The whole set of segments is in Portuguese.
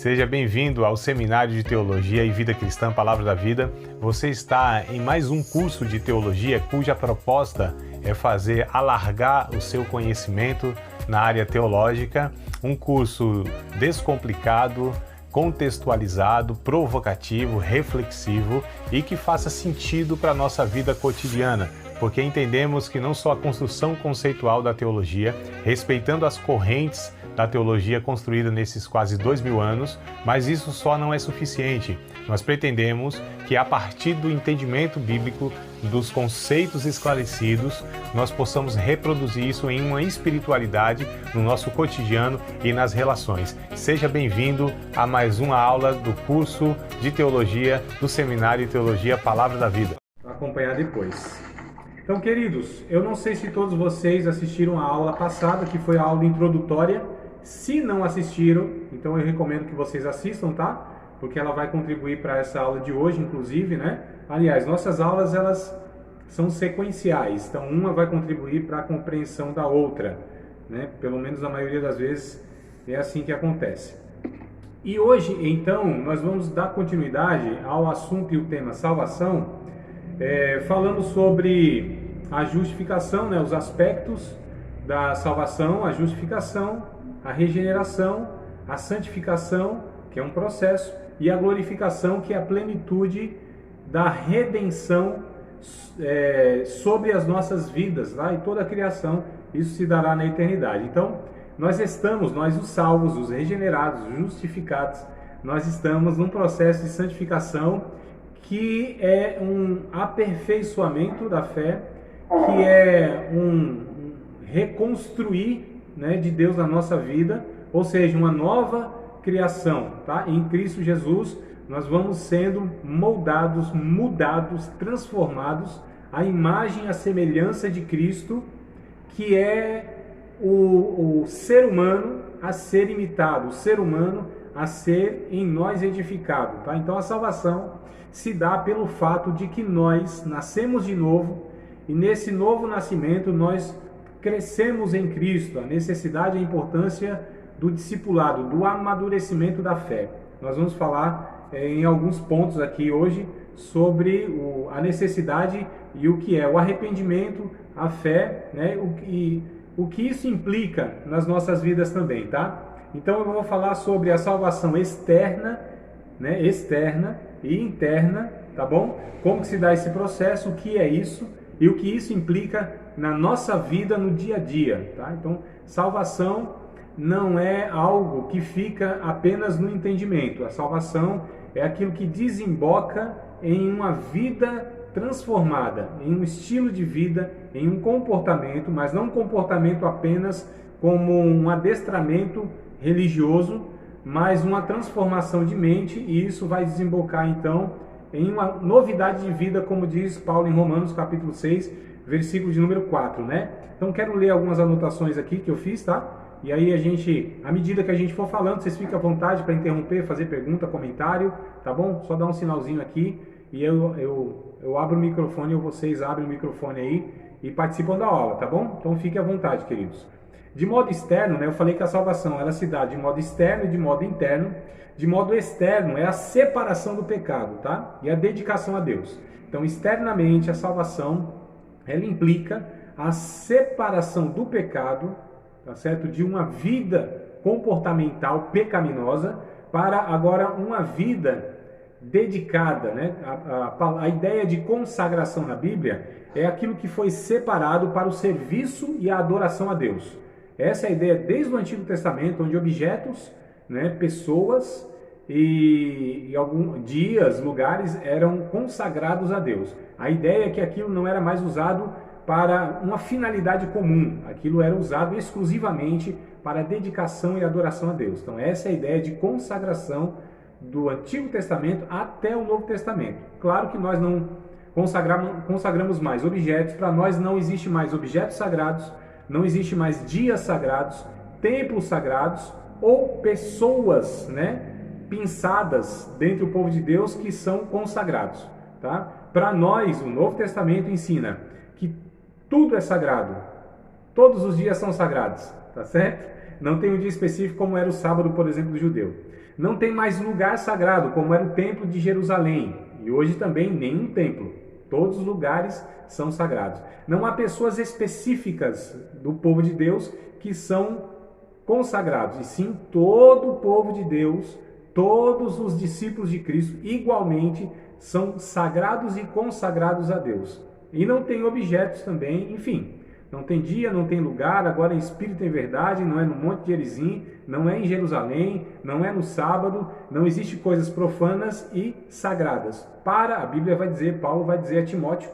Seja bem-vindo ao Seminário de Teologia e Vida Cristã Palavra da Vida. Você está em mais um curso de teologia cuja proposta é fazer alargar o seu conhecimento na área teológica, um curso descomplicado, contextualizado, provocativo, reflexivo e que faça sentido para a nossa vida cotidiana, porque entendemos que não só a construção conceitual da teologia, respeitando as correntes da teologia construída nesses quase 2000 anos, mas isso só não é suficiente. Nós pretendemos que a partir do entendimento bíblico, dos conceitos esclarecidos, nós possamos reproduzir isso em uma espiritualidade no nosso cotidiano e nas relações. Seja bem-vindo a mais uma aula do curso de teologia do Seminário de Teologia Palavra da Vida. Vou acompanhar depois. Então, queridos, eu não sei se todos vocês assistiram a aula passada, que foi a aula introdutória. Se não assistiram, então eu recomendo que vocês assistam, tá? Porque ela vai contribuir para essa aula de hoje, inclusive, né? Aliás, nossas aulas, elas são sequenciais, então uma vai contribuir para a compreensão da outra, né? Pelo menos na maioria das vezes é assim que acontece. E hoje, então, nós vamos dar continuidade ao assunto e o tema salvação, falando sobre a justificação, né? Os aspectos da salvação, a justificação, a regeneração, a santificação, que é um processo, e a glorificação, que é a plenitude da redenção sobre as nossas vidas, tá? E toda a criação, isso se dará na eternidade. Então, nós os salvos, os regenerados, os justificados, nós estamos num processo de santificação que é um aperfeiçoamento da fé, que é um reconstruir, né, de Deus na nossa vida, ou seja, uma nova criação, tá? Em Cristo Jesus, nós vamos sendo moldados, mudados, transformados à imagem e à semelhança de Cristo, que é o ser humano a ser imitado, o ser humano a ser em nós edificado, tá? Então a salvação se dá pelo fato de que nós nascemos de novo e nesse novo nascimento nós crescemos em Cristo, a necessidade e a importância do discipulado, do amadurecimento da fé. Nós vamos falar em alguns pontos aqui hoje sobre a necessidade e o que é o arrependimento, a fé, né? O que isso implica nas nossas vidas também, tá? Então eu vou falar sobre a salvação externa, né? Externa e interna, tá bom? Como que se dá esse processo, o que é isso e o que isso implica na nossa vida no dia a dia, tá? Então, salvação não é algo que fica apenas no entendimento. A salvação é aquilo que desemboca em uma vida transformada, em um estilo de vida, em um comportamento, mas não um comportamento apenas como um adestramento religioso, mas uma transformação de mente, e isso vai desembocar então em uma novidade de vida, como diz Paulo em Romanos capítulo 6, versículo de número 4, né? Então quero ler algumas anotações aqui que eu fiz, tá? E aí à medida que a gente for falando, vocês ficam à vontade para interromper, fazer pergunta, comentário, tá bom? Só dá um sinalzinho aqui e eu abro o microfone ou vocês abrem o microfone aí e participam da aula, tá bom? Então fiquem à vontade, queridos. De modo externo, né? Eu falei que a salvação ela se dá de modo externo e de modo interno. De modo externo é a separação do pecado, tá? E a dedicação a Deus. Então, externamente, a salvação, ela implica a separação do pecado, tá certo? De uma vida comportamental pecaminosa para agora uma vida dedicada, né? A ideia de consagração na Bíblia é aquilo que foi separado para o serviço e a adoração a Deus. Essa é a ideia desde o Antigo Testamento, onde objetos, né, pessoas e alguns dias, lugares eram consagrados a Deus. A ideia é que aquilo não era mais usado para uma finalidade comum, aquilo era usado exclusivamente para dedicação e adoração a Deus. Então essa é a ideia de consagração do Antigo Testamento até o Novo Testamento. Claro que nós não consagramos mais objetos, para nós não existe mais objetos sagrados, não existe mais dias sagrados, templos sagrados ou pessoas, né, pinçadas dentre o povo de Deus que são consagrados, tá? Para nós, o Novo Testamento ensina que tudo é sagrado, todos os dias são sagrados, tá certo? Não tem um dia específico como era o sábado, por exemplo, do judeu. Não tem mais lugar sagrado, como era o templo de Jerusalém, e hoje também nenhum templo. Todos os lugares são sagrados. Não há pessoas específicas do povo de Deus que são consagrados, e sim todo o povo de Deus, todos os discípulos de Cristo, igualmente são sagrados e consagrados a Deus. E não tem objetos também, enfim, não tem dia, não tem lugar, agora é espírito em verdade, não é no Monte de Gerizim, não é em Jerusalém, não é no sábado, não existe coisas profanas e sagradas. A Bíblia vai dizer, Paulo vai dizer a Timóteo,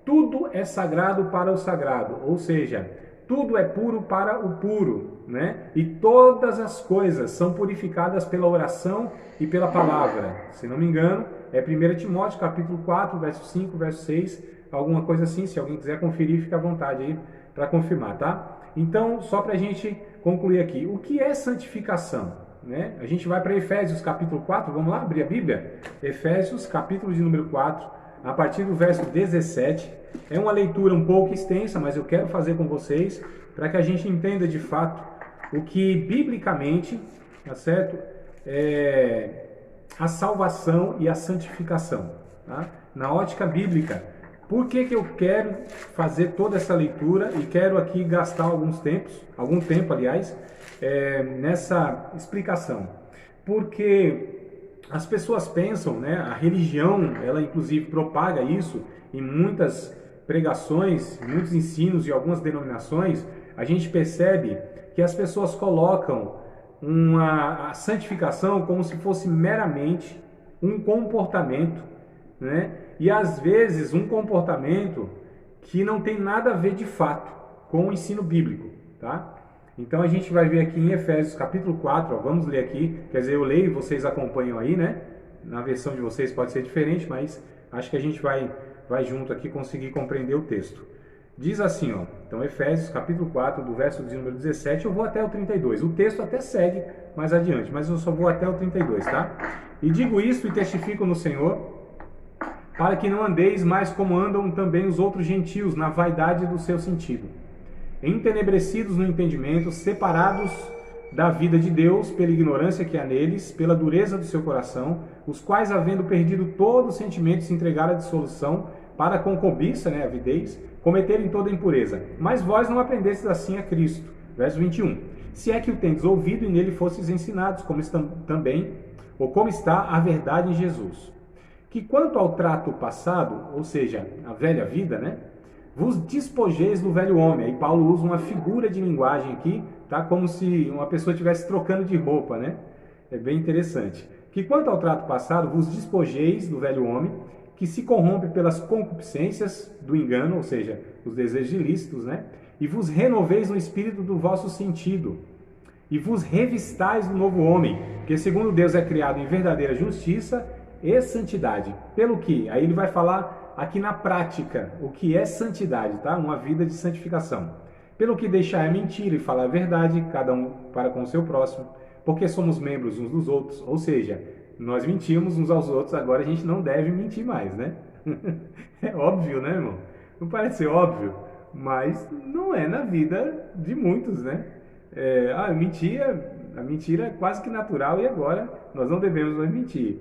tudo é sagrado para o sagrado, ou seja, tudo é puro para o puro, né? E todas as coisas são purificadas pela oração e pela palavra. Se não me engano, é 1 Timóteo capítulo 4, verso 5, verso 6, alguma coisa assim. Se alguém quiser conferir, fica à vontade aí para confirmar, tá? Então, só para a gente concluir aqui, o que é santificação? Né? A gente vai para Efésios capítulo 4, vamos lá abrir a Bíblia? Efésios capítulo de número 4, a partir do verso 17. É uma leitura um pouco extensa, mas eu quero fazer com vocês para que a gente entenda de fato o que biblicamente, tá certo? É a salvação e a santificação, tá? Na ótica bíblica. Por que eu quero fazer toda essa leitura e quero aqui gastar algum tempo, aliás, nessa explicação? Porque as pessoas pensam, né, a religião, ela inclusive propaga isso em muitas pregações, muitos ensinos e algumas denominações, a gente percebe que as pessoas colocam a santificação como se fosse meramente um comportamento, né? E às vezes um comportamento que não tem nada a ver de fato com o ensino bíblico, tá? Então a gente vai ver aqui em Efésios capítulo 4, ó, vamos ler aqui, quer dizer, eu leio e vocês acompanham aí, né? Na versão de vocês pode ser diferente, mas acho que a gente vai junto aqui conseguir compreender o texto. Diz assim, ó, então Efésios capítulo 4, do verso de número 17, eu vou até o 32. O texto até segue mais adiante, mas eu só vou até o 32, tá? E digo isto e testifico no Senhor, para que não andeis mais como andam também os outros gentios, na vaidade do seu sentido, entenebrecidos no entendimento, separados da vida de Deus pela ignorância que há neles, pela dureza do seu coração, os quais, havendo perdido todo o sentimento, se entregaram à dissolução, para com cobiça, né, avidez, cometerem toda impureza. Mas vós não aprendestes assim a Cristo. Verso 21. Se é que o tendes ouvido e nele fostes ensinados, como está a verdade em Jesus. Que quanto ao trato passado, ou seja, a velha vida, né, vos despojeis do velho homem. Aí Paulo usa uma figura de linguagem aqui, tá, como se uma pessoa estivesse trocando de roupa, né? É bem interessante. Que quanto ao trato passado, vos despojeis do velho homem, que se corrompe pelas concupiscências do engano, ou seja, os desejos ilícitos, né? E vos renoveis no espírito do vosso sentido, e vos revistais do novo homem, que segundo Deus é criado em verdadeira justiça e santidade. Pelo que? Aí ele vai falar aqui na prática o que é santidade, tá? Uma vida de santificação. Pelo que deixar a mentira e falar a verdade, cada um para com o seu próximo, porque somos membros uns dos outros, ou seja, nós mentimos uns aos outros, agora a gente não deve mentir mais, né? É óbvio, né, irmão? Não parece ser óbvio, mas não é na vida de muitos, né? A mentira é quase que natural e agora nós não devemos mais mentir.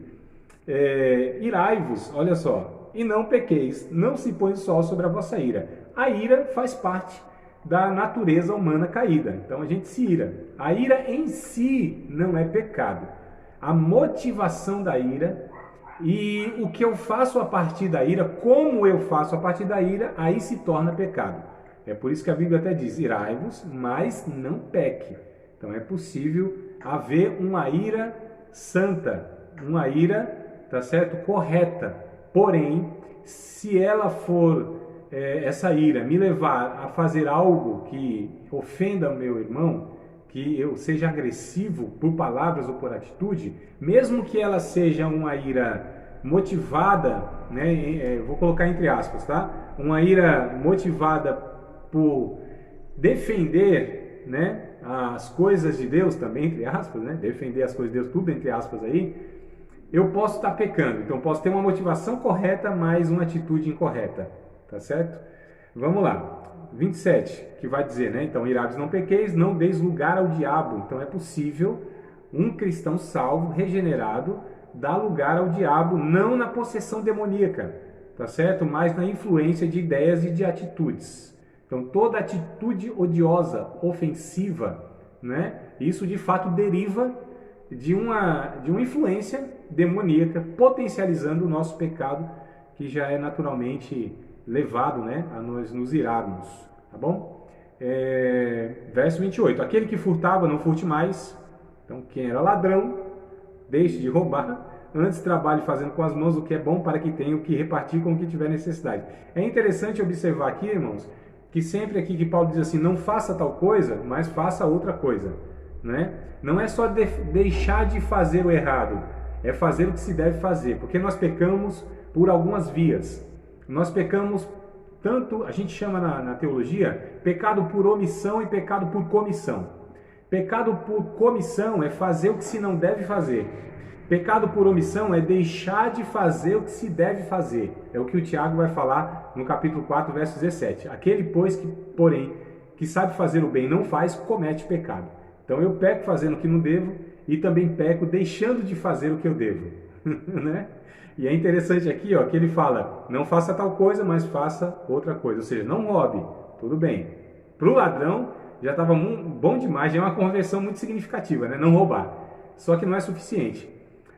Irai-vos, olha só, e não pequeis, não se põe sol sobre a vossa ira. A ira faz parte da natureza humana caída, então a gente se ira. A ira em si não é pecado. A motivação da ira e o que eu faço a partir da ira, como eu faço a partir da ira, aí se torna pecado. É por isso que a Bíblia até diz, irai-vos, mas não peque. Então é possível haver uma ira santa, uma ira, tá certo, correta. Porém, se ela for, essa ira me levar a fazer algo que ofenda o meu irmão, que eu seja agressivo por palavras ou por atitude, mesmo que ela seja uma ira motivada, né, vou colocar entre aspas, tá? Uma ira motivada por defender, né, as coisas de Deus também, entre aspas, né? Defender as coisas de Deus, tudo entre aspas aí, eu posso estar pecando. Então, posso ter uma motivação correta, mas uma atitude incorreta, tá certo? Vamos lá. 27, que vai dizer, né? Então, irados não pequeis, não deis lugar ao diabo. Então, é possível Um cristão salvo, regenerado, dá lugar ao diabo, não na possessão demoníaca, tá certo? Mas na influência de ideias e de atitudes. Então, toda atitude odiosa, ofensiva, né? Isso de fato deriva de uma influência demoníaca, potencializando o nosso pecado, que já é naturalmente levado, né, a nós nos irarmos, tá bom? Verso 28, aquele que furtava, não furte mais. Então, quem era ladrão, deixe de roubar, antes trabalhe fazendo com as mãos o que é bom, para que tenha o que repartir com o que tiver necessidade. É interessante observar aqui, irmãos, que sempre aqui que Paulo diz assim, não faça tal coisa, mas faça outra coisa, né? Não é só deixar de fazer o errado, é fazer o que se deve fazer, porque nós pecamos por algumas vias. Nós pecamos tanto, a gente chama na teologia, pecado por omissão e pecado por comissão. Pecado por comissão é fazer o que se não deve fazer. Pecado por omissão é deixar de fazer o que se deve fazer. É o que o Tiago vai falar no capítulo 4, verso 17. Aquele, pois, que sabe fazer o bem e não faz, comete pecado. Então eu peco fazendo o que não devo e também peco deixando de fazer o que eu devo. Né? E é interessante aqui, ó, que ele fala, não faça tal coisa, mas faça outra coisa. Ou seja, não roube, tudo bem. Para o ladrão, já estava bom demais, já é uma conversão muito significativa, né? Não roubar. Só que não é suficiente.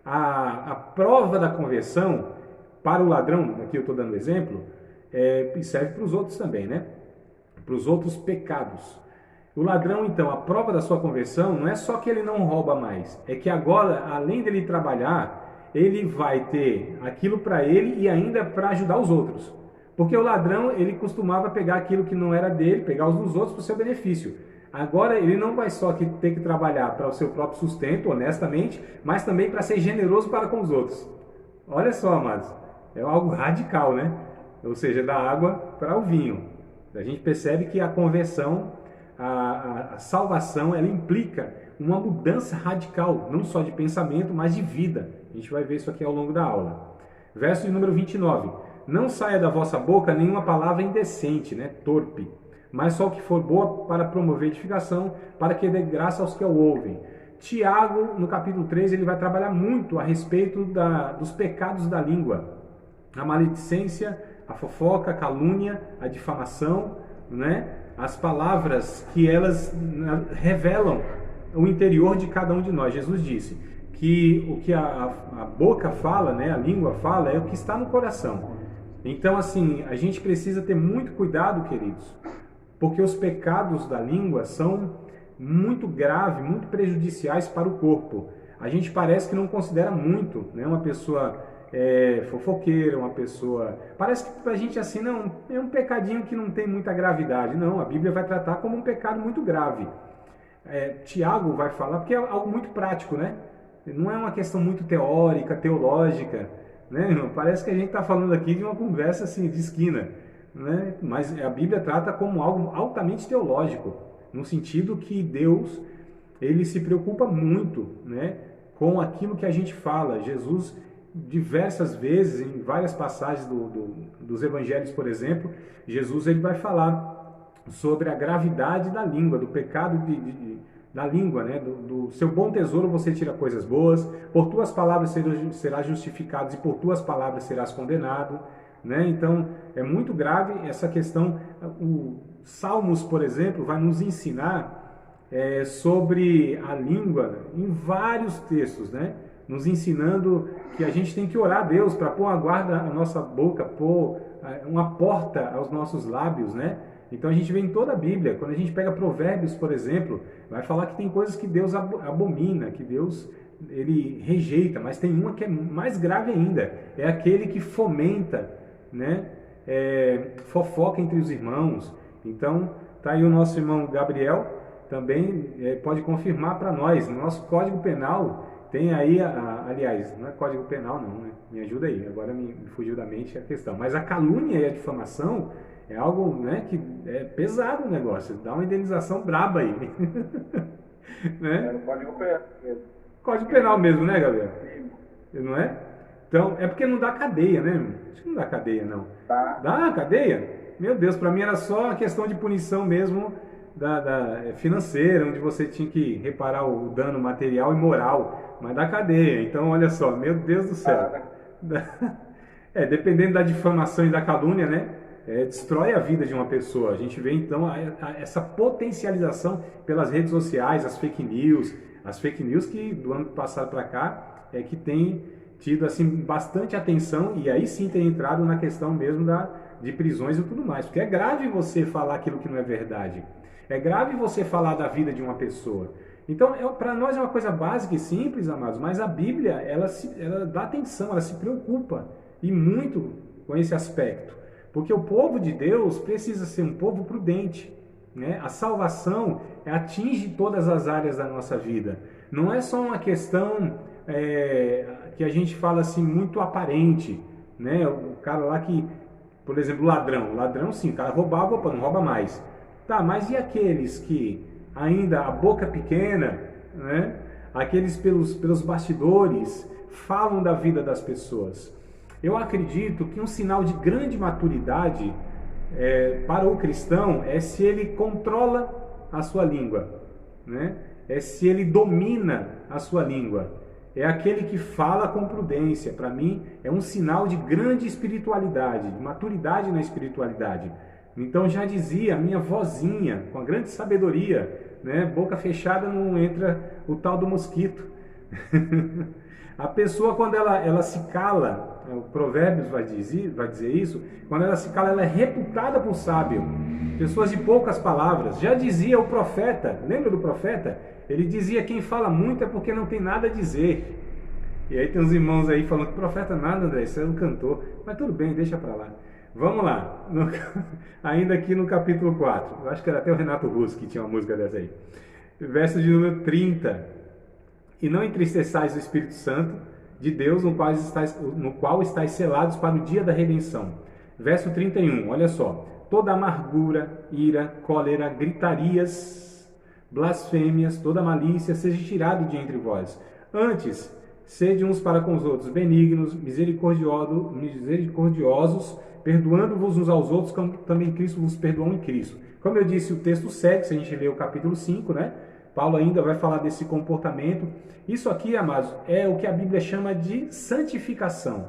A prova da conversão para o ladrão, aqui eu estou dando exemplo, serve para os outros também, né? Para os outros pecados. O ladrão, então, a prova da sua conversão não é só que ele não rouba mais, é que agora, além dele trabalhar, ele vai ter aquilo para ele e ainda para ajudar os outros. Porque o ladrão, ele costumava pegar aquilo que não era dele, pegar os dos outros para o seu benefício. Agora, ele não vai só ter que trabalhar para o seu próprio sustento, honestamente, mas também para ser generoso para com os outros. Olha só, amados, é algo radical, né? Ou seja, da água para o vinho. A gente percebe que a conversão, a salvação, ela implica uma mudança radical, não só de pensamento, mas de vida. A gente vai ver isso aqui ao longo da aula. Verso de número 29. Não saia da vossa boca nenhuma palavra indecente, né? Torpe, mas só o que for boa para promover edificação, para que dê graça aos que o ouvem. Tiago, no capítulo 3, ele vai trabalhar muito a respeito dos pecados da língua. A maledicência, a fofoca, a calúnia, a difamação, né? As palavras que elas revelam o interior de cada um de nós. Jesus disse que o que a boca fala, né? A língua fala, é o que está no coração. Então, assim, a gente precisa ter muito cuidado, queridos, porque os pecados da língua são muito graves, muito prejudiciais para o corpo. A gente parece que não considera muito, né? Uma pessoa fofoqueira, uma pessoa... Parece que pra gente assim, não, é um pecadinho que não tem muita gravidade. Não, a Bíblia vai tratar como um pecado muito grave. Tiago vai falar, porque é algo muito prático, né? Não é uma questão muito teórica, teológica, né? Parece que a gente está falando aqui de uma conversa assim, de esquina, né? Mas a Bíblia trata como algo altamente teológico, no sentido que Deus, ele se preocupa muito, né, com aquilo que a gente fala. Jesus, diversas vezes, em várias passagens dos evangelhos, por exemplo, Jesus ele vai falar sobre a gravidade da língua, do pecado da língua, né? Do seu bom tesouro você tira coisas boas, por tuas palavras serás justificado e por tuas palavras serás condenado, né? Então é muito grave essa questão. O Salmos, por exemplo, vai nos ensinar sobre a língua em vários textos, né? Nos ensinando que a gente tem que orar a Deus para pôr uma guarda à nossa boca, pôr uma porta aos nossos lábios, né? Então a gente vê em toda a Bíblia, quando a gente pega Provérbios, por exemplo, vai falar que tem coisas que Deus abomina, que Deus ele rejeita, mas tem uma que é mais grave ainda, é aquele que fomenta, né? Fofoca entre os irmãos. Então tá aí o nosso irmão Gabriel, também pode confirmar para nós, no nosso Código Penal tem aí, aliás, não é Código Penal não, né? Me ajuda aí, agora me fugiu da mente a questão, mas a calúnia e a difamação é algo, né, que é pesado o negócio, dá uma indenização braba aí. Né? No Código Penal mesmo. Código Penal mesmo, né, Gabriel? Não é? Então, é porque não dá cadeia, né? Acho que não dá cadeia, não. Tá. Dá cadeia? Meu Deus, para mim era só a questão de punição mesmo, financeira, onde você tinha que reparar o dano material e moral, mas da cadeia. Então, olha só, meu Deus do céu. Dependendo da difamação e da calúnia, né? Destrói a vida de uma pessoa. A gente vê então essa potencialização pelas redes sociais, as fake news que do ano passado para cá que tem tido assim bastante atenção, e aí sim tem entrado na questão mesmo de prisões e tudo mais, porque é grave você falar aquilo que não é verdade, é grave você falar da vida de uma pessoa. Então, para nós é uma coisa básica e simples, amados, mas a Bíblia, ela dá atenção, ela se preocupa, e muito com esse aspecto, porque o povo de Deus precisa ser um povo prudente, né? A salvação atinge todas as áreas da nossa vida, não é só uma questão que a gente fala assim, muito aparente, né? O cara lá que, por exemplo, ladrão sim, o cara roubava, opa, não rouba mais. Tá, mas e aqueles que ainda a boca pequena, né? Aqueles pelos bastidores falam da vida das pessoas? Eu acredito que um sinal de grande maturidade para o cristão é se ele controla a sua língua, né? É se ele domina a sua língua. É aquele que fala com prudência. Para mim, é um sinal de grande espiritualidade, de maturidade na espiritualidade. Então já dizia a minha vozinha, com a grande sabedoria, né? Boca fechada não entra o tal do mosquito. A pessoa, quando ela se cala, o Provérbios vai dizer isso, quando ela se cala, ela é reputada por sábio. Pessoas de poucas palavras. Já dizia o profeta, lembra do profeta? Ele dizia, quem fala muito é porque não tem nada a dizer. E aí tem uns irmãos aí falando que profeta nada, André, isso é um cantor. Mas tudo bem, deixa pra lá. Vamos lá, ainda aqui no capítulo 4, eu acho que era até o Renato Russo que tinha uma música dessa aí. Verso de número 30. E não entristeçais o Espírito Santo de Deus, no qual estáis selados para o dia da redenção. Verso 31, olha só. Toda amargura, ira, cólera, gritarias, blasfêmias, toda malícia, seja tirado de entre vós. Antes, sede uns para com os outros benignos, misericordiosos, perdoando-vos uns aos outros, como também Cristo vos perdoou em Cristo. Como eu disse, o texto segue, se a gente ler o capítulo 5, né? Paulo ainda vai falar desse comportamento. Isso aqui, amados, é o que a Bíblia chama de santificação.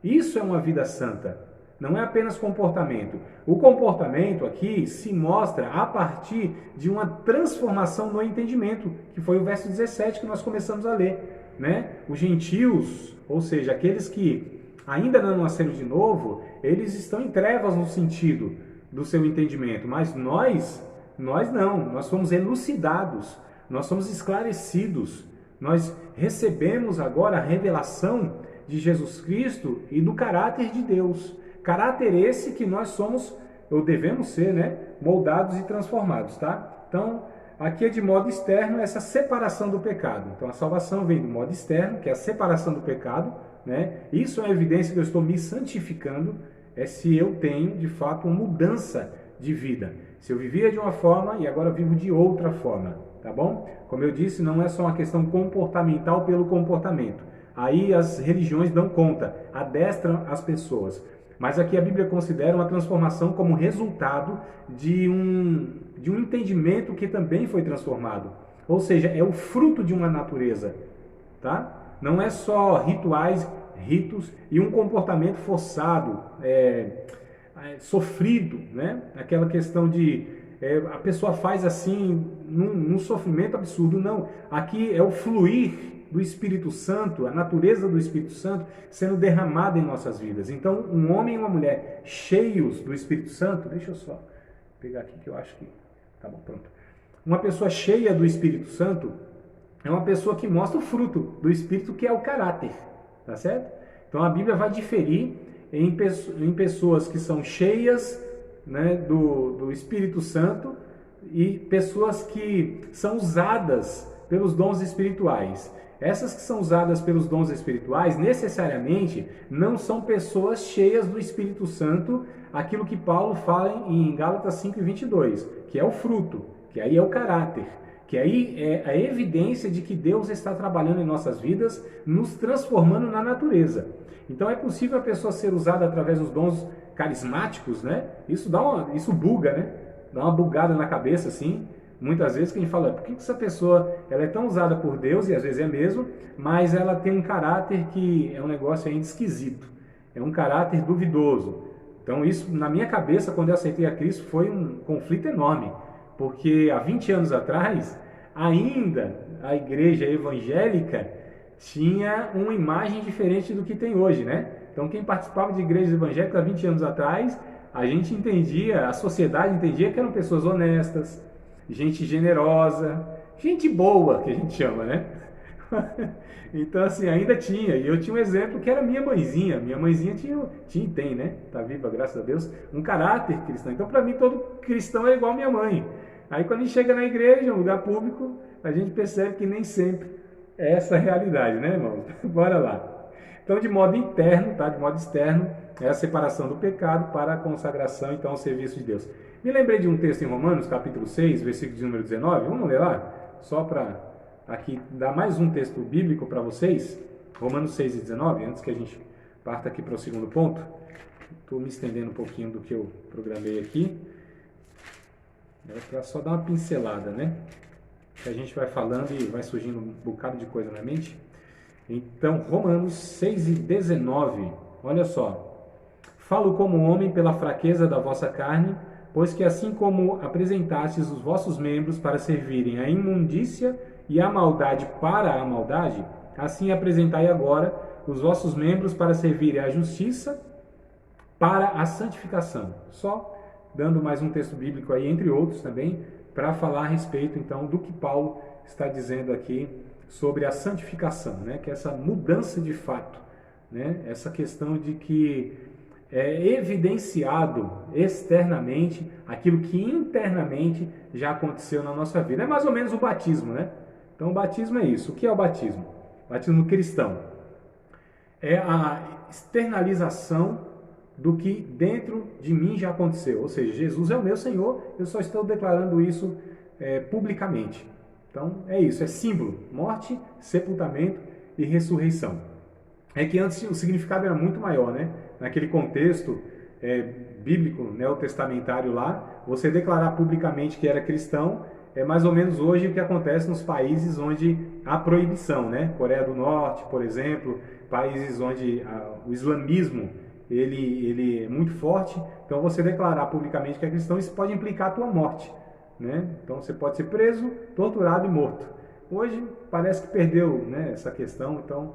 Isso é uma vida santa. Não é apenas comportamento. O comportamento aqui se mostra a partir de uma transformação no entendimento, que foi o verso 17 que nós começamos a ler, né? Os gentios, ou seja, aqueles que ainda não nasceram de novo, eles estão em trevas no sentido do seu entendimento, mas nós não, nós somos elucidados, nós somos esclarecidos, nós recebemos agora a revelação de Jesus Cristo e do caráter de Deus. Caráter esse que nós somos, ou devemos ser, né, moldados e transformados, tá? Então, aqui é de modo externo essa separação do pecado. Então, a salvação vem do modo externo, que é a separação do pecado, né? Isso é uma evidência que eu estou me santificando, é se eu tenho, de fato, uma mudança de vida. Se eu vivia de uma forma e agora vivo de outra forma, tá bom? Como eu disse, não é só uma questão comportamental pelo comportamento. Aí as religiões dão conta, adestram as pessoas. Mas aqui a Bíblia considera uma transformação como resultado de um entendimento que também foi transformado. Ou seja, é o fruto de uma natureza, tá? Não é só ritos e um comportamento forçado, sofrido, né? Aquela questão de a pessoa faz assim num sofrimento absurdo. Não, aqui é o fluir do Espírito Santo, a natureza do Espírito Santo sendo derramada em nossas vidas. Então, um homem e uma mulher cheios do Espírito Santo, deixa eu só pegar aqui que eu acho que tá bom, pronto. Uma pessoa cheia do Espírito Santo é uma pessoa que mostra o fruto do Espírito, que é o caráter, tá certo? Então, a Bíblia vai diferir em pessoas que são cheias, né, do Espírito Santo e pessoas que são usadas pelos dons espirituais. Essas que são usadas pelos dons espirituais, necessariamente, não são pessoas cheias do Espírito Santo, aquilo que Paulo fala em Gálatas 5:22, que é o fruto, que aí é o caráter, que aí é a evidência de que Deus está trabalhando em nossas vidas, nos transformando na natureza. Então é possível a pessoa ser usada através dos dons carismáticos, né? Isso buga, né? dá uma bugada na cabeça, assim, muitas vezes que a gente fala, por que essa pessoa ela é tão usada por Deus, e às vezes é mesmo, mas ela tem um caráter que é um negócio ainda esquisito, é um caráter duvidoso. Então isso, na minha cabeça, quando eu aceitei a Cristo, foi um conflito enorme, porque há 20 anos atrás, ainda a igreja evangélica tinha uma imagem diferente do que tem hoje, né? Então quem participava de igrejas evangélicas há 20 anos atrás, a gente entendia, a sociedade entendia que eram pessoas honestas, gente generosa, gente boa, que a gente chama, né? Então, assim, ainda tinha. E eu tinha um exemplo que era minha mãezinha. Minha mãezinha tinha e tem, né? Tá viva, graças a Deus. Um caráter cristão. Então, para mim, todo cristão é igual a minha mãe. Aí, quando a gente chega na igreja, um lugar público, a gente percebe que nem sempre é essa a realidade, né, irmão? Bora lá. Então, de modo interno, tá? De modo externo, é a separação do pecado para a consagração, então, ao serviço de Deus. Me lembrei de um texto em Romanos, capítulo 6, versículo de número 19. Vamos ler lá? Só para aqui dar mais um texto bíblico para vocês. Romanos 6 e 19, antes que a gente parta aqui para o segundo ponto. Estou me estendendo um pouquinho do que eu programei aqui. É para só dar uma pincelada, né? Que a gente vai falando e vai surgindo um bocado de coisa na mente. Então, Romanos 6 e 19, olha só. Falo como homem pela fraqueza da vossa carne, pois que assim como apresentastes os vossos membros para servirem à imundícia e à maldade para a maldade, assim apresentai agora os vossos membros para servirem à justiça para a santificação. Só dando mais um texto bíblico aí, entre outros também, para falar a respeito então do que Paulo está dizendo aqui sobre a santificação, né? Que é essa mudança de fato, né? Essa questão de que é evidenciado externamente aquilo que internamente já aconteceu na nossa vida. É mais ou menos o batismo, né? Então o batismo é isso. O que é o batismo? O batismo cristão é a externalização do que dentro de mim já aconteceu. Ou seja, Jesus é o meu Senhor, eu só estou declarando isso publicamente. Então é isso, é símbolo, morte, sepultamento e ressurreição. É que antes o significado era muito maior, né? Naquele contexto bíblico, neotestamentário lá, você declarar publicamente que era cristão, é mais ou menos hoje o que acontece nos países onde há proibição, né? Coreia do Norte, por exemplo, países onde o islamismo ele é muito forte, então você declarar publicamente que é cristão, isso pode implicar a tua morte, né? Então você pode ser preso, torturado e morto. Hoje parece que perdeu, né, essa questão, então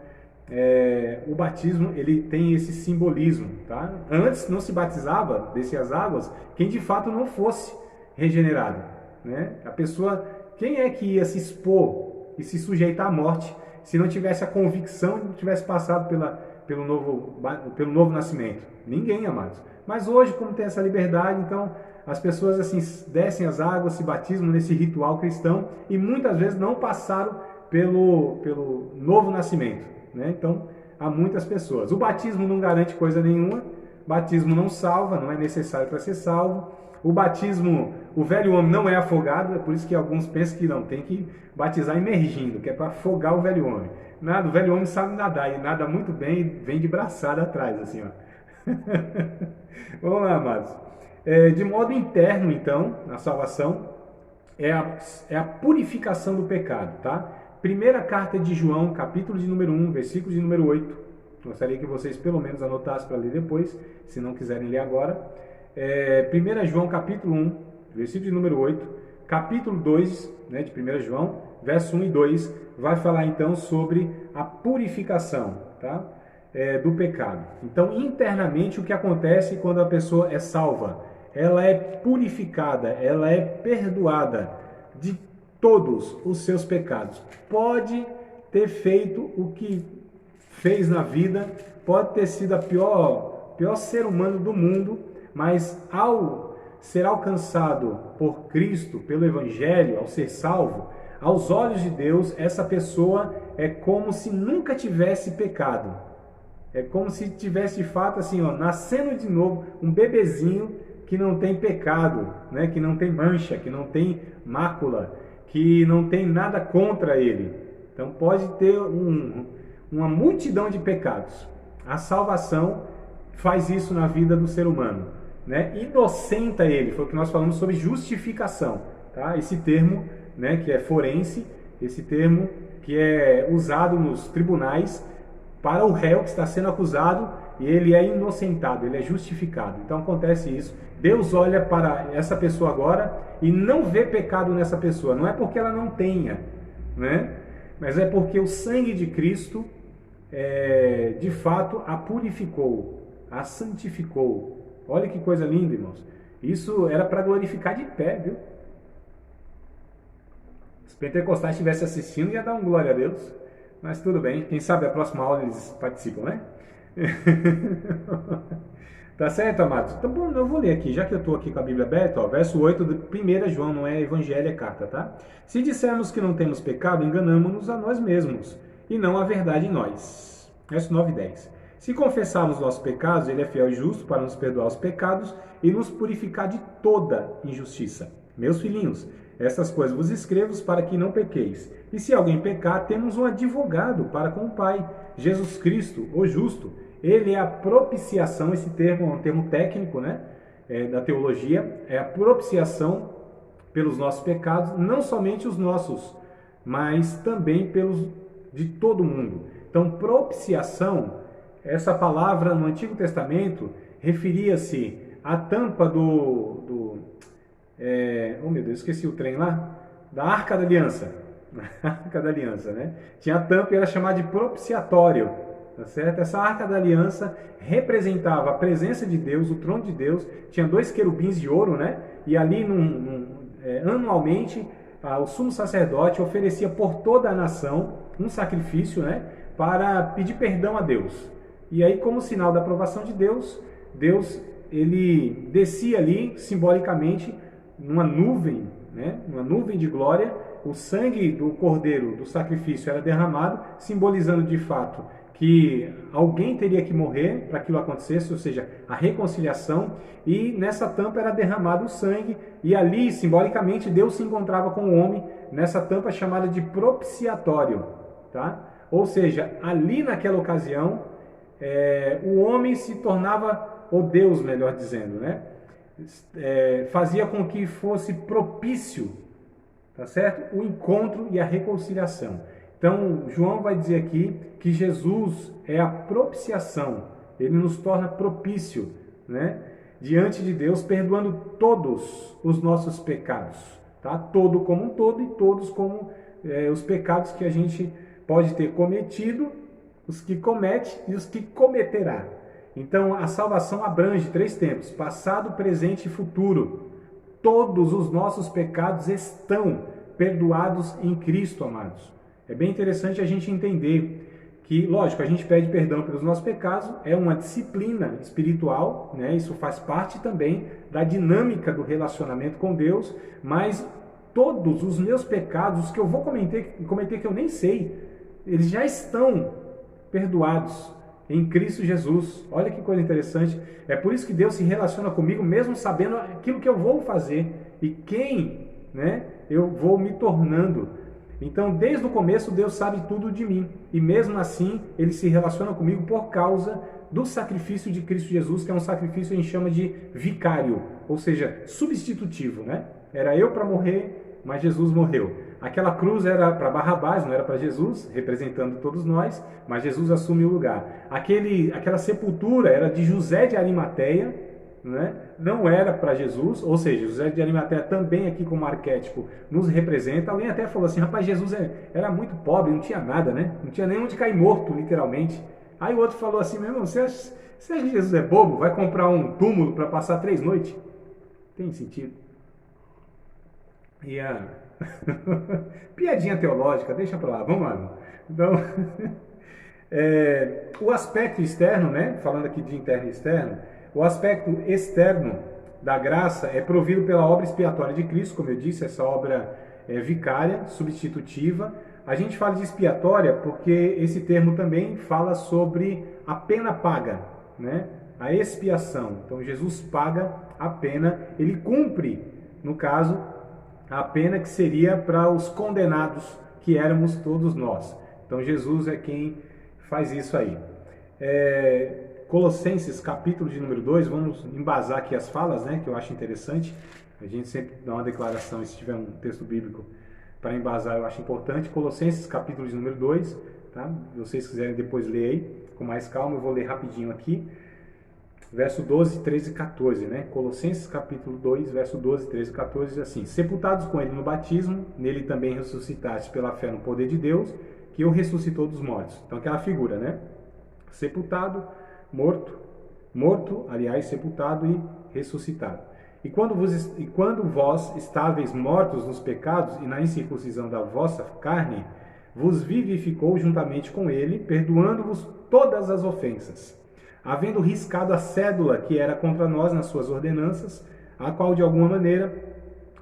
o batismo ele tem esse simbolismo, tá? Antes não se batizava, descia as águas, quem de fato não fosse regenerado, né? A pessoa, quem é que ia se expor e se sujeitar à morte se não tivesse a convicção, não tivesse passado pelo novo nascimento? Ninguém, amados. Mas hoje, como tem essa liberdade, então as pessoas assim descem as águas, se batizam nesse ritual cristão e muitas vezes não passaram pelo novo nascimento, né? Então há muitas pessoas. O batismo não garante coisa nenhuma, batismo não salva, não é necessário para ser salvo. O batismo, o velho homem não é afogado, é por isso que alguns pensam que não, tem que batizar imergindo, que é para afogar o velho homem. Nada, o velho homem sabe nadar, e nada muito bem, vem de braçada atrás, assim, ó. Vamos lá, amados. De modo interno, então, na salvação, é a purificação do pecado, tá? Primeira carta de João, capítulo de número 1, versículo de número 8. Gostaria que vocês pelo menos anotassem para ler depois, se não quiserem ler agora. 1 João, capítulo 1, versículo de número 8. Capítulo 2, né, de 1 João, verso 1 e 2, vai falar então sobre a purificação, tá? Do pecado. Então, internamente, o que acontece quando a pessoa é salva? Ela é purificada, ela é perdoada de todos os seus pecados. Pode ter feito o que fez na vida, pode ter sido a pior ser humano do mundo, mas ao ser alcançado por Cristo, pelo Evangelho, ao ser salvo, aos olhos de Deus, essa pessoa é como se nunca tivesse pecado. É como se tivesse de fato assim, ó, nascendo de novo, um bebezinho que não tem pecado, né? Que não tem mancha, que não tem mácula, que não tem nada contra ele. Então pode ter uma multidão de pecados. A salvação faz isso na vida do ser humano. né, inocenta ele. Foi o que nós falamos sobre justificação, tá? Esse termo, né, que é forense, esse termo que é usado nos tribunais para o réu que está sendo acusado, e ele é inocentado, ele é justificado. Então acontece isso. Deus olha para essa pessoa agora e não vê pecado nessa pessoa. Não é porque ela não tenha, né? Mas é porque o sangue de Cristo, de fato, a purificou, a santificou. Olha que coisa linda, irmãos. Isso era para glorificar de pé, viu? Se os pentecostais estivessem assistindo, ia dar um glória a Deus. Mas tudo bem, quem sabe a próxima aula eles participam, né? Tá certo, amados? Então, bom, eu vou ler aqui, já que eu estou aqui com a Bíblia aberta, ó, verso 8 de 1 João, não é evangelho, é carta, tá? Se dissermos que não temos pecado, enganamos-nos a nós mesmos, e não a verdade em nós. Verso 9 e 10. Se confessarmos nossos pecados, ele é fiel e justo para nos perdoar os pecados e nos purificar de toda injustiça. Meus filhinhos, essas coisas vos escrevo para que não pequeis. E se alguém pecar, temos um advogado para com o Pai, Jesus Cristo, o justo. Ele é a propiciação, esse termo é um termo técnico, né, da teologia, é a propiciação pelos nossos pecados, não somente os nossos, mas também pelos de todo mundo. Então, propiciação, essa palavra no Antigo Testamento referia-se à tampa oh meu Deus, esqueci o trem lá, da Arca da Aliança. Arca da Aliança, né? Tinha a tampa e era chamada de propiciatório. Tá certo? Essa Arca da Aliança representava a presença de Deus, o trono de Deus. Tinha 2 querubins de ouro, né? E ali, anualmente, o sumo sacerdote oferecia por toda a nação um sacrifício, né? Para pedir perdão a Deus. E aí, como sinal da aprovação de Deus, ele descia ali, simbolicamente, numa nuvem, né? Uma nuvem de glória. O sangue do cordeiro, do sacrifício, era derramado, simbolizando de fato que alguém teria que morrer para aquilo acontecesse, ou seja, a reconciliação, e nessa tampa era derramado o sangue, e ali, simbolicamente, Deus se encontrava com o homem nessa tampa chamada de propiciatório, tá? Ou seja, ali naquela ocasião, o homem se tornava, ou Deus, melhor dizendo, né? Fazia com que fosse propício, tá certo? O encontro e a reconciliação. Então, João vai dizer aqui que Jesus é a propiciação, ele nos torna propício, né, diante de Deus, perdoando todos os nossos pecados, tá? Todo como um todo e todos como os pecados que a gente pode ter cometido, os que comete e os que cometerá. Então, a salvação abrange 3 tempos, passado, presente e futuro. Todos os nossos pecados estão perdoados em Cristo, amados. É bem interessante a gente entender que, lógico, a gente pede perdão pelos nossos pecados, é uma disciplina espiritual, né? Isso faz parte também da dinâmica do relacionamento com Deus, mas todos os meus pecados, os que eu vou cometer que eu nem sei, eles já estão perdoados em Cristo Jesus. Olha que coisa interessante. É por isso que Deus se relaciona comigo, mesmo sabendo aquilo que eu vou fazer e quem, né, eu vou me tornando. Então, desde o começo, Deus sabe tudo de mim. E mesmo assim, Ele se relaciona comigo por causa do sacrifício de Cristo Jesus, que é um sacrifício que a gente chama de vicário, ou seja, substitutivo, né? Era eu para morrer, mas Jesus morreu. Aquela cruz era para Barrabás, não era para Jesus, representando todos nós, mas Jesus assume o lugar. Aquela sepultura era de José de Arimateia, né? Não era para Jesus, ou seja, José de Arimateia também aqui como arquétipo nos representa. Alguém até falou assim, rapaz, Jesus era muito pobre, não tinha nada, né? Não tinha nem onde cair morto, literalmente. Aí o outro falou assim, meu irmão, você acha que Jesus é bobo? Vai comprar um túmulo para passar 3 noites? Tem sentido. E a piadinha teológica, deixa para lá, vamos lá. Então, o aspecto externo, né? Falando aqui de interno e externo, o aspecto externo da graça é provido pela obra expiatória de Cristo, como eu disse, essa obra vicária, substitutiva. A gente fala de expiatória porque esse termo também fala sobre a pena paga, né? A expiação. Então Jesus paga a pena, ele cumpre, no caso, a pena que seria para os condenados, que éramos todos nós. Então Jesus é quem faz isso aí. Colossenses, capítulo de número 2, vamos embasar aqui as falas, né, que eu acho interessante. A gente sempre dá uma declaração, e se tiver um texto bíblico para embasar, eu acho importante. Colossenses, capítulo de número 2, tá? Se vocês quiserem depois ler aí, com mais calma, eu vou ler rapidinho aqui. Verso 12, 13 e 14, né? Colossenses, capítulo 2, verso 12, 13 e 14, diz assim: sepultados com ele no batismo, nele também ressuscitaste pela fé no poder de Deus, que o ressuscitou dos mortos. Então, aquela figura, né? Sepultado, morto, aliás, sepultado e ressuscitado. E quando vós estáveis mortos nos pecados e na incircuncisão da vossa carne, vos vivificou juntamente com ele, perdoando-vos todas as ofensas, havendo riscado a cédula que era contra nós nas suas ordenanças, a qual de alguma maneira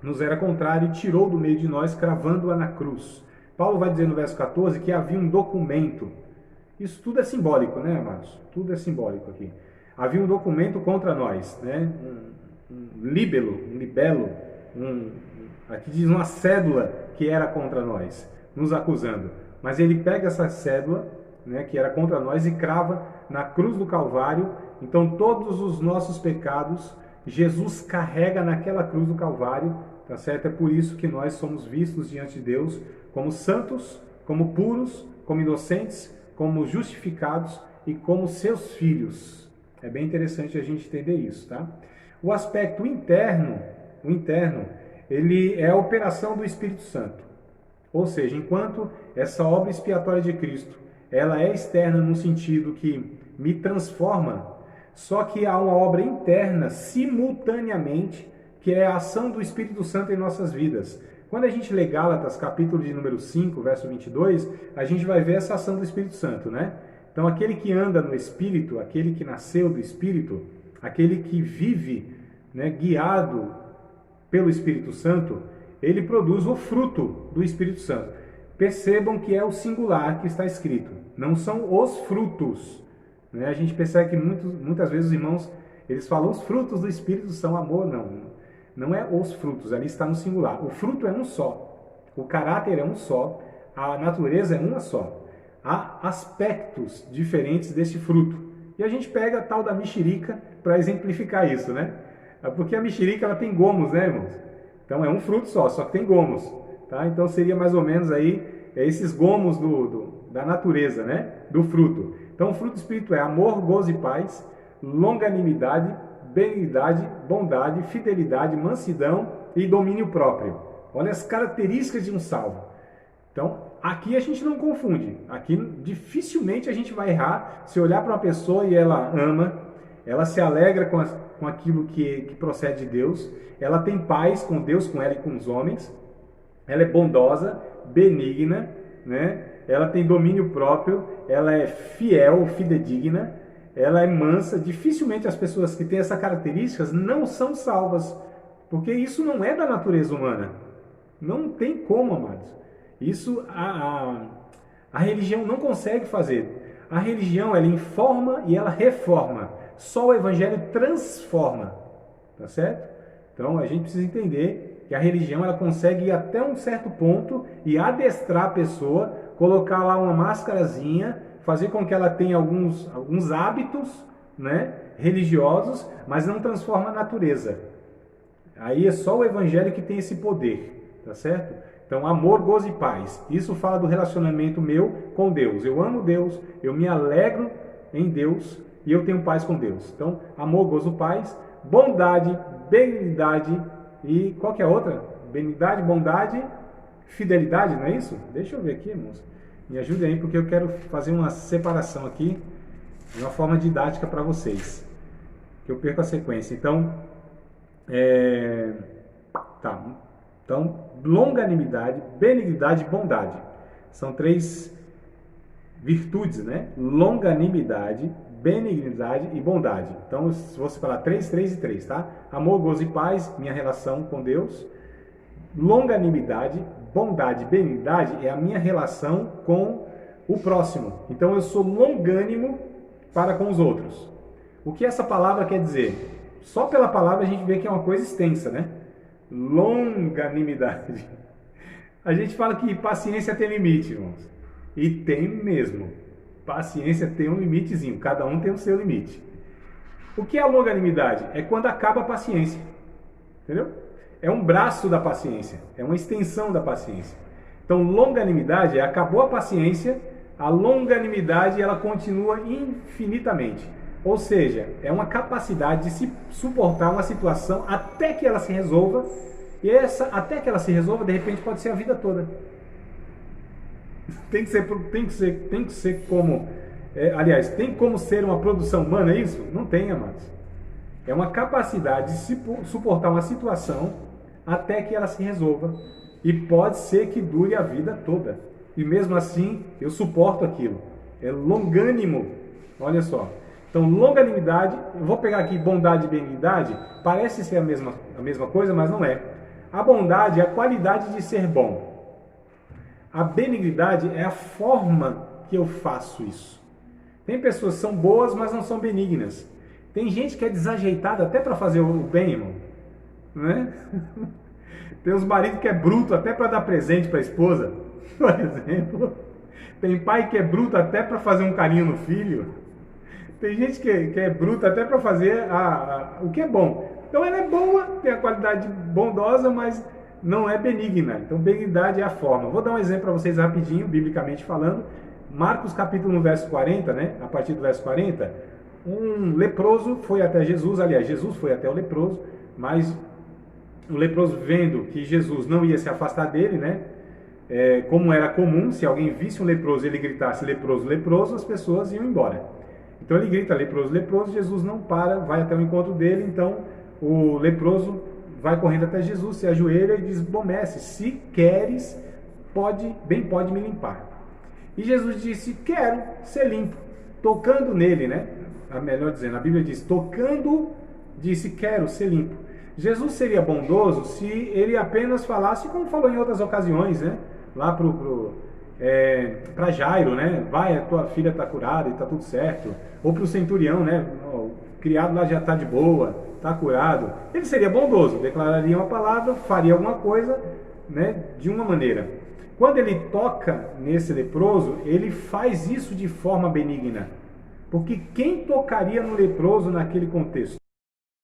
nos era contrária, e tirou do meio de nós, cravando-a na cruz. Paulo vai dizer no verso 14 que havia um documento. Isso tudo é simbólico, né, amados? Tudo é simbólico aqui. Havia um documento contra nós, né? Um libelo, aqui diz uma cédula que era contra nós, nos acusando. Mas ele pega essa cédula, né, que era contra nós, e crava na cruz do Calvário. Então todos os nossos pecados Jesus carrega naquela cruz do Calvário, tá certo? É por isso que nós somos vistos diante de Deus como santos, como puros, como inocentes, como justificados e como seus filhos. É bem interessante a gente entender isso, tá? O aspecto interno, ele é a operação do Espírito Santo. Ou seja, enquanto essa obra expiatória de Cristo, ela é externa no sentido que me transforma, só que há uma obra interna simultaneamente, que é a ação do Espírito Santo em nossas vidas. Quando a gente lê Gálatas, capítulo de número 5, verso 22, a gente vai ver essa ação do Espírito Santo, né? Então, aquele que anda no Espírito, aquele que nasceu do Espírito, aquele que vive, né, guiado pelo Espírito Santo, ele produz o fruto do Espírito Santo. Percebam que é o singular que está escrito, não são os frutos. Né? A gente percebe que muitas vezes os irmãos, eles falam os frutos do Espírito são amor, não é os frutos, ali está no singular. O fruto é um só, o caráter é um só, a natureza é uma só. Há aspectos diferentes desse fruto. E a gente pega a tal da mexerica para exemplificar isso, né? Porque a mexerica ela tem gomos, né, irmãos? Então é um fruto só que tem gomos, tá? Então seria mais ou menos aí esses gomos da natureza, né? Do fruto. Então o fruto do Espírito é amor, gozo e paz, longanimidade, benignidade, bondade, fidelidade, mansidão e domínio próprio. Olha as características de um salvo. Então, aqui a gente não confunde. Aqui dificilmente a gente vai errar se olhar para uma pessoa e ela ama, ela se alegra com aquilo que procede de Deus, ela tem paz com Deus, com ela e com os homens, ela é bondosa, benigna, né? Ela tem domínio próprio, ela é fiel, fidedigna, ela é mansa. Dificilmente as pessoas que têm essas características não são salvas, porque isso não é da natureza humana. Não tem como, amados. Isso a religião não consegue fazer. A religião, ela informa e ela reforma. Só o Evangelho transforma. Tá certo? Então a gente precisa entender que a religião ela consegue ir até um certo ponto e adestrar a pessoa, colocar lá uma máscarazinha, fazer com que ela tenha alguns hábitos, né, religiosos, mas não transforma a natureza. Aí é só o Evangelho que tem esse poder. Tá certo? Então, amor, gozo e paz. Isso fala do relacionamento meu com Deus. Eu amo Deus, eu me alegro em Deus e eu tenho paz com Deus. Então, amor, gozo, paz, bondade, benignidade e qual que é a outra? Benignidade, bondade, fidelidade, não é isso? Deixa eu ver aqui, irmãos. Me ajudem aí, porque eu quero fazer uma separação aqui de uma forma didática para vocês. Que eu perco a sequência. Então, Então, longanimidade, benignidade e bondade. São 3 virtudes, né? Longanimidade, benignidade e bondade. Então, se você falar 3, 3 e 3, tá? Amor, gozo e paz, minha relação com Deus. Longanimidade, bondade e benignidade é a minha relação com o próximo. Então, eu sou longânimo para com os outros. O que essa palavra quer dizer? Só pela palavra a gente vê que é uma coisa extensa, né? Longanimidade. A gente fala que paciência tem limite, irmãos. E tem mesmo. Paciência tem um limitezinho, cada um tem o seu limite. O que é a longanimidade? É quando acaba a paciência. Entendeu? É um braço da paciência, é uma extensão da paciência. Então, longanimidade é acabou a paciência, a longanimidade ela continua infinitamente. Ou seja, é uma capacidade de se suportar uma situação até que ela se resolva, e essa até que ela se resolva, de repente pode ser a vida toda. Tem que ser como, aliás, tem como ser uma produção humana isso? Não tem, amados. É uma capacidade de se suportar uma situação até que ela se resolva. E pode ser que dure a vida toda. E mesmo assim, eu suporto aquilo. É longânimo. Olha só. Então, longanimidade, eu vou pegar aqui bondade e benignidade, parece ser a mesma coisa, mas não é. A bondade é a qualidade de ser bom. A benignidade é a forma que eu faço isso. Tem pessoas que são boas, mas não são benignas. Tem gente que é desajeitada até para fazer o bem, irmão. Né? Tem uns maridos que é bruto até para dar presente para a esposa, por exemplo. Tem pai que é bruto até para fazer um carinho no filho. Tem gente que é bruto até para fazer o que é bom. Então ela é boa, tem a qualidade bondosa, mas não é benigna. Então benignidade é a forma. Vou dar um exemplo para vocês rapidinho, biblicamente falando. Marcos capítulo 1, verso 40, né? A partir do verso 40, um leproso foi até Jesus, aliás, Jesus foi até o leproso, mas o leproso, vendo que Jesus não ia se afastar dele, né? Como era comum, se alguém visse um leproso e ele gritasse leproso, leproso, as pessoas iam embora. Então ele grita leproso, leproso, Jesus não para, vai até o encontro dele, então o leproso vai correndo até Jesus, se ajoelha e diz: bom mestre, se queres, pode me limpar. E Jesus disse: quero ser limpo. Tocando nele, né? Melhor dizendo, a Bíblia diz, tocando, disse: quero ser limpo. Jesus seria bondoso se ele apenas falasse, como falou em outras ocasiões, né? Lá para Jairo, né? Vai, a tua filha está curada e está tudo certo. Ou para o centurião, né? O criado lá já está de boa, está curado. Ele seria bondoso, declararia uma palavra, faria alguma coisa, né? De uma maneira. Quando ele toca nesse leproso, ele faz isso de forma benigna. Porque quem tocaria no leproso naquele contexto?